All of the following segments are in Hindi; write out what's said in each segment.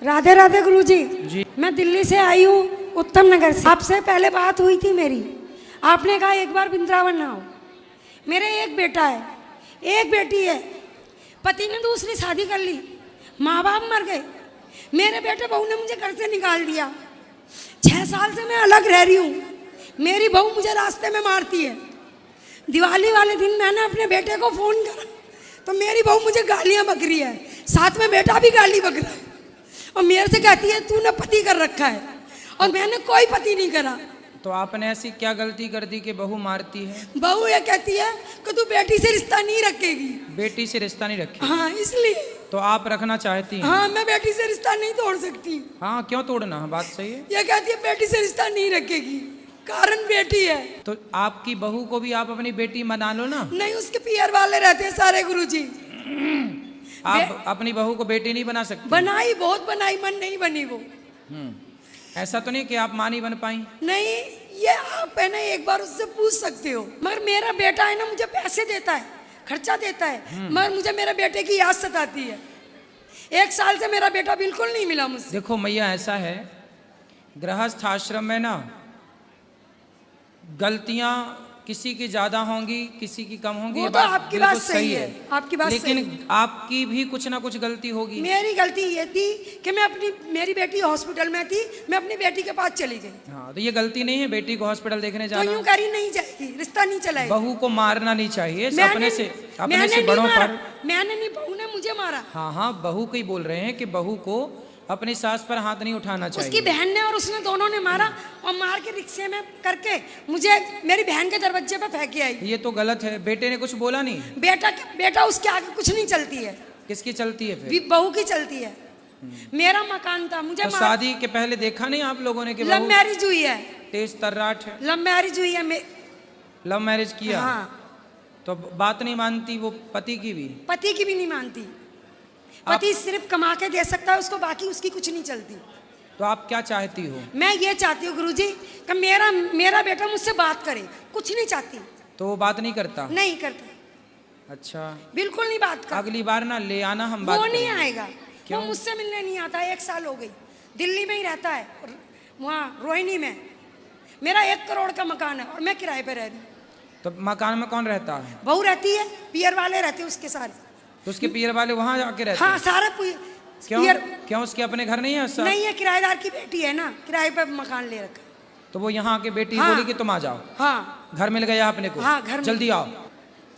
राधे राधे गुरुजी। जी। मैं दिल्ली से आई हूँ, उत्तम नगर से। आपसे पहले बात हुई थी मेरी, आपने कहा एक बार वृंदावन ना आओ। मेरे एक बेटा है, एक बेटी है, पति ने दूसरी शादी कर ली, माँ बाप मर गए, मेरे बेटे बहू ने मुझे घर से निकाल दिया। 6 साल से मैं अलग रह रही हूँ, मेरी बहू मुझे रास्ते में मारती है। दिवाली वाले दिन मैंने अपने बेटे को फोन करा तो मेरी बहू मुझे गालियां बक रही है, साथ में बेटा भी गाली बक रहा है और मेरे से कहती है तूने पति कर रखा है, और मैंने कोई पति नहीं करा। तो आपने ऐसी क्या गलती कर दी कि बहू मारती है? बहू ये कहती है कि तू बेटी से रिश्ता नहीं रखेगी। बेटी से रिश्ता नहीं रखे? हाँ, इसलिए। तो आप रखना चाहती हैं? हाँ, मैं बेटी से रिश्ता नहीं तोड़ सकती। हाँ, क्यों तोड़ना है, बात सही है। ये कहती है बेटी से रिश्ता नहीं रखेगी, कारण बेटी है। तो आपकी बहू को भी आप अपनी बेटी बना लो ना। नहीं, उसके पियर वाले रहते हैं सारे गुरुजी। आप अपनी बहू को बेटी नहीं बना सकती? बनाई, बहुत बनाई, मन नहीं बनी वो। ऐसा तो नहीं कि आप माँ नहीं बन पाई? नहीं, ये आप है ना एक बार उससे पूछ सकते हो। मगर मेरा बेटा है ना मुझे पैसे देता है, खर्चा देता है, मगर मुझे मेरे बेटे की याद सताती है। 1 साल से मेरा बेटा बिल्कुल नहीं मिला मुझसे। देखो मैया, ऐसा है, गृहस्थ आश्रम में ना गलतियां किसी की ज्यादा होंगी, किसी की कम होंगी। वो तो आपकी बात सही है, आपकी बात लेकिन सही है। आपकी भी कुछ ना कुछ गलती होगी। मेरी गलती ये थी कि मेरी बेटी हॉस्पिटल में थी, मैं अपनी बेटी के पास चली गई। हाँ, तो ये गलती नहीं है बेटी को हॉस्पिटल देखने जाना। तो यूं करी नहीं जाएगी, रिश्ता नहीं चलाएगा। बहू को मारना नहीं चाहिए, अपने से मैंने बड़ों पर। मैंने नहीं, बहू ने मुझे मारा। हाँ हाँ, बहू को ही बोल रहे हैं कि बहू को अपनी सास पर हाथ नहीं उठाना चाहिए। उसकी बहन ने और उसने दोनों ने मारा, और मार के रिक्शे में करके मुझे मेरी बहन के दरवाजे पे फेंक के आई। ये तो गलत है। बेटे ने कुछ बोला नहीं? बेटा उसके आगे कुछ नहीं चलती है। किसकी चलती है फिर? बहू की चलती है। मेरा मकान था, मुझे तो शादी के पहले देखा नहीं आप लोगों ने कि लव मैरिज हुई है? तेज तर्राट है। लव मैरिज हुई है। लव मैरिज किया? हाँ। तो बात नहीं मानती वो पति की भी? पति की भी नहीं मानती। पति सिर्फ कमा के दे सकता है उसको, बाकी उसकी कुछ नहीं चलती। तो आप क्या चाहती हो? मैं ये चाहती हूँ गुरुजी कि मेरा बेटा मुझसे बात करे, कुछ नहीं चाहती। तो वो बात नहीं करता? नहीं करता। अच्छा, बिल्कुल नहीं बात करता। अगली बार ना ले आना, हम बात वो करेंगे। नहीं आएगा। क्यों? वो मुझसे मिलने नहीं आता। 1 साल हो गई, दिल्ली में ही रहता है, वहाँ रोहिणी में। मेरा 1 करोड़ का मकान है और मैं किराए पे रह रही हूँ। तो मकान में कौन रहता है? बहू रहती है, पियर वाले रहते हैं उसके सारे। तो उसके पियर वाले वहां जाके रहते? हाँ, सारे क्यों उसके अपने घर नहीं है? सब नहीं है, किराएदार की बेटी है ना, किराए पे मकान ले रखा। तो वो यहाँ आके बेटी हाँ। बोली कि तुम आ जाओ। हाँ, घर मिल गया अपने को? हाँ, घर जल्दी आओ।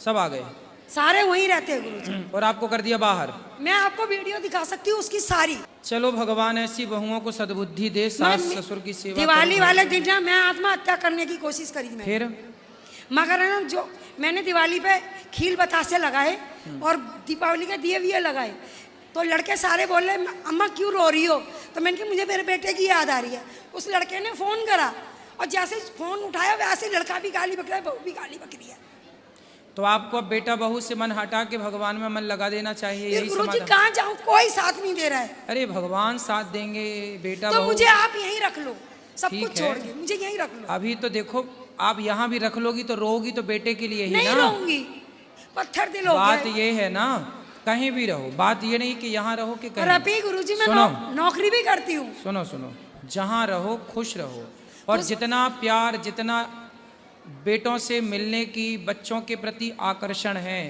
सब आ गए? सारे वहीं रहते हैं गुरुजी। और आपको कर दिया बाहर? मैं आपको वीडियो दिखा सकती हूँ उसकी सारी। चलो, भगवान ऐसी बहुओं को सद्बुद्धि दे, सास ससुर की सेवा। दिवाली वाले दिन ना मैं आत्महत्या करने की कोशिश करी मैं। फिर मगर ना जो मैंने दिवाली पे खील बतासे लगाए और दीपावली के दिए विए लगाए, तो लड़के सारे बोले अम्मा क्यों रो रही हो? तो मैंने कहा मुझे मेरे बेटे की याद आ रही है। उस लड़के ने फोन करा और जैसे फोन उठाया वैसे लड़का भी गाली बक रहा है, बहू भी गाली बक रही है। तो आपको अब बेटा बहू से मन हटा के भगवान में मन लगा देना चाहिए। यही गुरुजी समाधान। कहाँ जाऊँ, कोई साथ नहीं दे रहा है। अरे भगवान साथ देंगे बेटा तो बहू। मुझे आप यहीं रख लो, सब ठीक कुछ है। छोड़ के मुझे यहीं रख लो। अभी तो देखो, आप यहाँ भी रख लोगी तो रोगी तो बेटे के लिए ही नहीं ना। रहूंगी, पत्थर दिल हो बात गया। ये है ना, कहीं भी रहो, बात ये नहीं कि यहाँ रहो कि और कहीं। अभी गुरुजी मैं सुनो। नौकरी भी करती हूँ। सुनो सुनो, जहाँ रहो खुश रहो, और जितना प्यार, जितना बेटों से मिलने की बच्चों के प्रति आकर्षण है,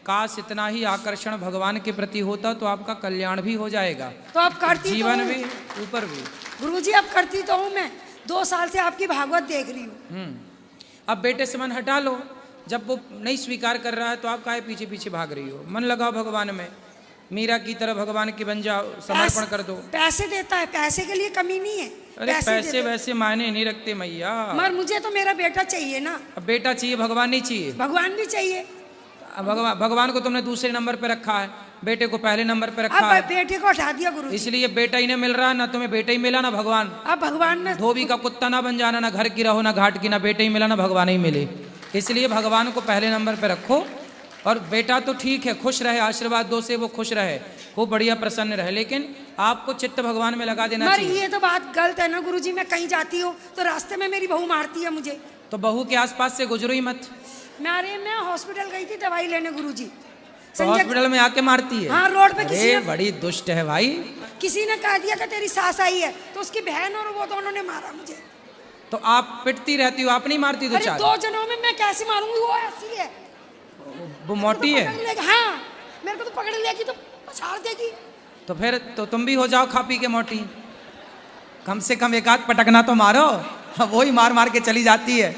काश इतना ही आकर्षण भगवान के प्रति होता तो आपका कल्याण भी हो जाएगा। तो आप करती जीवन तो भी, ऊपर भी। गुरुजी अब करती तो हूँ मैं, 2 साल से आपकी भागवत देख रही हूँ। अब बेटे से मन हटा लो। जब वो नहीं स्वीकार कर रहा है तो आप काहे पीछे पीछे भाग रही हो? मन लगाओ भगवान में, मीरा की तरह भगवान के बन जाओ, समर्पण कर दो। पैसे देता है, पैसे के लिए कमी नहीं है। अरे पैसे वैसे मायने नहीं रखते मैया। मगर मुझे तो मेरा बेटा चाहिए ना। अब बेटा चाहिए, भगवान नहीं चाहिए? भगवान भी चाहिए। भगवान को तुमने दूसरे नंबर पे रखा है, बेटे को पहले नंबर पे रखा अब है। बेटे को हटा दिया गुरु। इसलिए बेटा ही नहीं मिल रहा, ना तुम्हें बेटा ही मिला ना भगवान। अब भगवान ने धोबी का कुत्ता ना बन जाना, ना घर की रहो ना घाट की, ना बेटे ही मिला ना भगवान ही मिले। इसलिए भगवान को पहले नंबर पे रखो। और बेटा तो ठीक है, खुश रहे, आशीर्वाद दो से वो खुश रहे, खूब बढ़िया प्रसन्न रहे, लेकिन आपको चित्त भगवान में लगा देना चाहिए। ये तो बात गलत है ना गुरुजी। मैं कहीं जाती हूँ तो रास्ते में मेरी बहू मारती है मुझे। तो बहू के आसपास से गुजरो ही मत। मैं हॉस्पिटल गई थी दवाई लेने गुरुजी, हॉस्पिटल में आके मारती है? हाँ, रोड पे किसी अरे ने बड़ी दुष्ट है भाई। किसी ने कह दिया था तेरी सास आई है, तो उसकी बहन और वो दोनों ने मारा मुझे। तो आप पिटती रहती हो, आप नहीं मारती? दो अरे चार 2 जनों में मैं कैसे मारूंगी, वो ऐसी है। वो मोटी है। पकड़ लेगी, हाँ मेरे को तो पकड़ लेगी तो पछाड़ देगी। तो फिर तो तुम भी हो जाओ खा पी के मोटी। कम से कम एक आध पटकना तो मारो, वो ही मार मार के चली जाती है।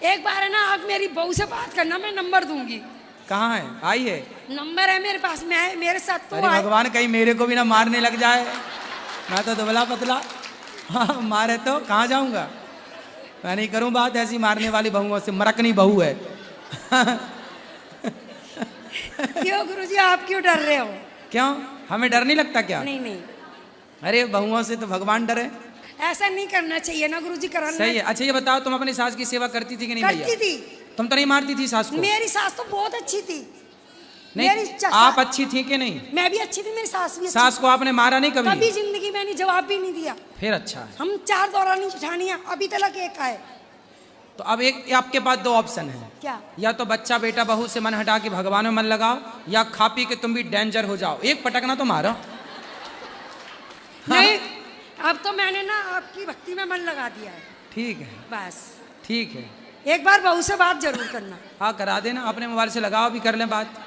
एक बार है ना, आप मेरी बहू से बात करना, मैं नंबर दूंगी। कहाँ है? आई है? नंबर है मेरे पास, मैं मेरे साथ तो अरे आए। भगवान कहीं मेरे को भी ना मारने लग जाए, मैं तो दुबला पतला। हाँ, मारे तो कहाँ जाऊंगा? मैं नहीं करूं बात ऐसी मारने वाली बहुओं से, मरकनी बहू है। क्यों गुरुजी, आप क्यों डर रहे हो? क्यों, हमें डर नहीं लगता क्या? नहीं नहीं, अरे बहुओं से तो भगवान डरे। ऐसा नहीं करना चाहिए ना गुरुजी, कराना सही है। अच्छा ये बताओ, तुम अपनी सास की सेवा करती थी कि नहीं भैया? करती थी। तुम तो नहीं मारती थी सास को? मेरी सास तो बहुत अच्छी थी। नहीं, आप अच्छी थी कि नहीं? मैं भी अच्छी थी, मेरी सास भी अच्छी सास को आपने मारा नहीं कभी कभी? जिंदगी में नहीं, जवाब भी नहीं दिया। फिर अच्छा है। हम 4 दौरानी जेठानियां, अभी तक एक आए। तो अब एक आपके पास 2 ऑप्शन है। क्या? या तो बच्चा बेटा बहू से मन हटा के भगवान में मन लगाओ, या खा पी के तुम भी डेंजर हो जाओ। एक पटकना तो मारो। नहीं, अब तो मैंने ना आपकी भक्ति में मन लगा दिया है। ठीक है, बस ठीक है। एक बार बहू से बात जरूर करना। हाँ करा देना, अपने मोबाइल से लगाओ, भी कर लें बात।